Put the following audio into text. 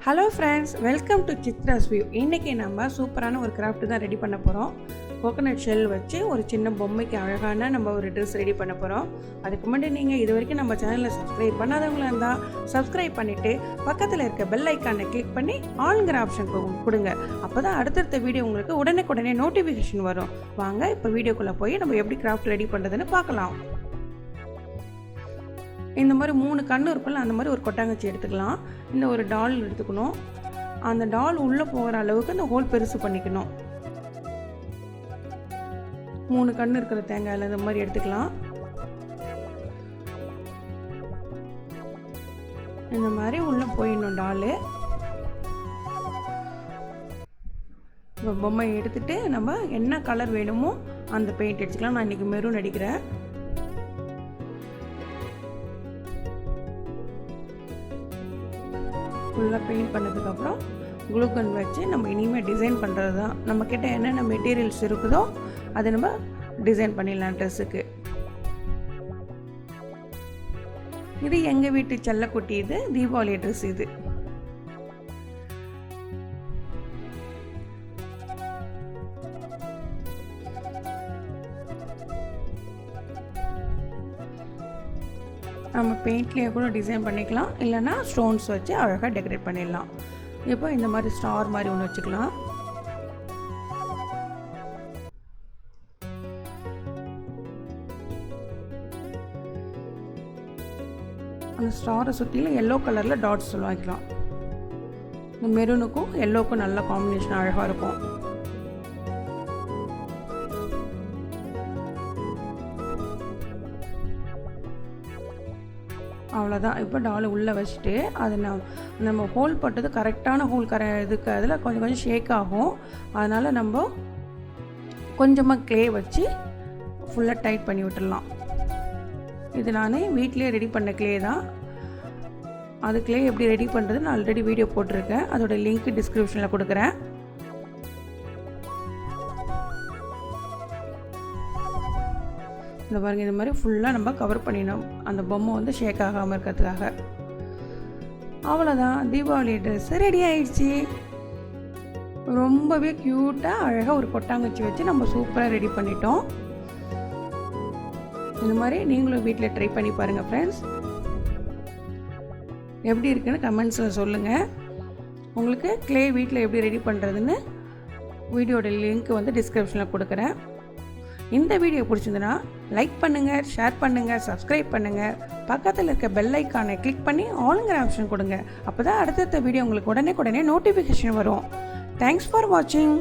Hello friends, welcome to Chitra's view. இன்றைக்கி நம்ம சூப்பரான ஒரு கிராஃப்ட் தான் ரெடி பண்ண போகிறோம். கோகோனட் ஷெல் வச்சு ஒரு சின்ன பொம்மைக்கு அழகான நம்ம ஒரு ட்ரெஸ் ரெடி பண்ண போகிறோம். அதுக்கு முன்னாடி நீங்கள் இது வரைக்கும் நம்ம சேனலில் சப்ஸ்கிரைப் பண்ணாதவங்களா இருந்தால் சப்ஸ்கிரைப் பண்ணிவிட்டு பக்கத்தில் இருக்க பெல் ஐக்கானை கிளிக் பண்ணி ஆல்ங்கிற ஆப்ஷன் கொடுங்க. அப்போ தான் அடுத்தடுத்த வீடியோ உங்களுக்கு உடனே நோட்டிஃபிகேஷன் வரும். வாங்க இப்போ வீடியோக்குள்ளே போய் நம்ம எப்படி கிராஃப்ட் ரெடி பண்ணுறதுன்னு பார்க்கலாம். இந்த மாதிரி 3 கண்ணு இருக்குல்ல, அந்த மாதிரி ஒரு கொட்டாங்கச்சி எடுத்துக்கலாம். இந்த ஒரு டால் எடுத்துக்கணும். அந்த டால் உள்ளே போகிற அளவுக்கு அந்த ஹோல் பெருசு பண்ணிக்கணும். 3 கண்ணு இருக்கிற தேங்காயில் இந்த மாதிரி எடுத்துக்கலாம். இந்த மாதிரி உள்ளே போயிடணும் டாலு. இப்போ பொம்மை எடுத்துகிட்டு நம்ம என்ன கலர் வேணுமோ அந்த பெயிண்ட் அடிச்சுக்கலாம். நான் இன்றைக்கி மெரூன் அடிக்கிறேன். ஃபுல்லாக பெயிண்ட் பண்ணதுக்கப்புறம் க்ளூகன் வச்சு நம்ம இனிமேல் டிசைன் பண்ணுறது தான். நம்மக்கிட்ட என்னென்ன மெட்டீரியல்ஸ் இருக்குதோ அதை நம்ம டிசைன் பண்ணிடலாம் ட்ரெஸ்ஸுக்கு. இது எங்கள் வீட்டு செல்லக்குட்டி, இது தீபாவளி ட்ரெஸ். இது நம்ம பெயிண்ட்லேயே கூட டிசைன் பண்ணிக்கலாம், இல்லைனா ஸ்டோன்ஸ் வச்சு அழகாக டெக்கரேட் பண்ணிடலாம். இப்போ இந்த மாதிரி ஸ்டார் மாதிரி ஒன்று வச்சுக்கலாம். அந்த ஸ்டாரை சுற்றிலும் எல்லோ கலரில் டாட்ஸ் வைக்கலாம். இந்த மெரூனுக்கும் எல்லோக்கும் நல்ல காம்பினேஷன் அழகாக இருக்கும். அவ்வளோதான். இப்போ டாலை உள்ளே வச்சுட்டு அதை நம்ம ஹோல் போட்டது கரெக்டான ஹோல் இதுக்கு அதில் கொஞ்சம் ஷேக் ஆகும். அதனால் நம்ம கொஞ்சமாக க்ளே வச்சு ஃபுல்லாக டைட் பண்ணி விட்டுடலாம். இது நான் வீட்டிலே ரெடி பண்ண க்ளே தான். அது க்ளே எப்படி ரெடி பண்ணுறது நான் ஆல்ரெடி வீடியோ போட்டிருக்கேன். அதோட லிங்க் டிஸ்கிரிப்ஷனில் கொடுக்குறேன். இந்த பாருங்கள், இது மாதிரி ஃபுல்லாக நம்ம கவர் பண்ணிடணும், அந்த பொம்மை வந்து ஷேக் ஆகாமல் இருக்கிறதுக்காக. அவ்வளோதான், தீபாவளி ட்ரெஸ் ரெடி ஆயிடுச்சு. ரொம்பவே க்யூட்டாக அழகாக ஒரு கொட்டாங்கச்சி வச்சு நம்ம சூப்பராக ரெடி பண்ணிட்டோம். இந்த மாதிரி நீங்களும் வீட்டில் ட்ரை பண்ணி பாருங்கள் ஃப்ரெண்ட்ஸ். எப்படி இருக்குன்னு கமெண்ட்ஸில் சொல்லுங்கள். உங்களுக்கு க்ளே வீட்டில் எப்படி ரெடி பண்ணுறதுன்னு வீடியோட லிங்க் வந்து டிஸ்கிரிப்ஷனில் கொடுக்குறேன். இந்த வீடியோ பிடிச்சிருந்துன்னா லைக் பண்ணுங்கள், ஷேர் பண்ணுங்கள், சப்ஸ்கிரைப் பண்ணுங்கள். பக்கத்தில் இருக்க பெல் ஐக்கானை கிளிக் பண்ணி ஆல்ங்கிற ஆப்ஷன் கொடுங்க. அப்போ தான் அடுத்தடுத்த வீடியோ உங்களுக்கு உடனே நோட்டிஃபிகேஷன் வரும். தேங்க்ஸ் ஃபார் வாட்சிங்.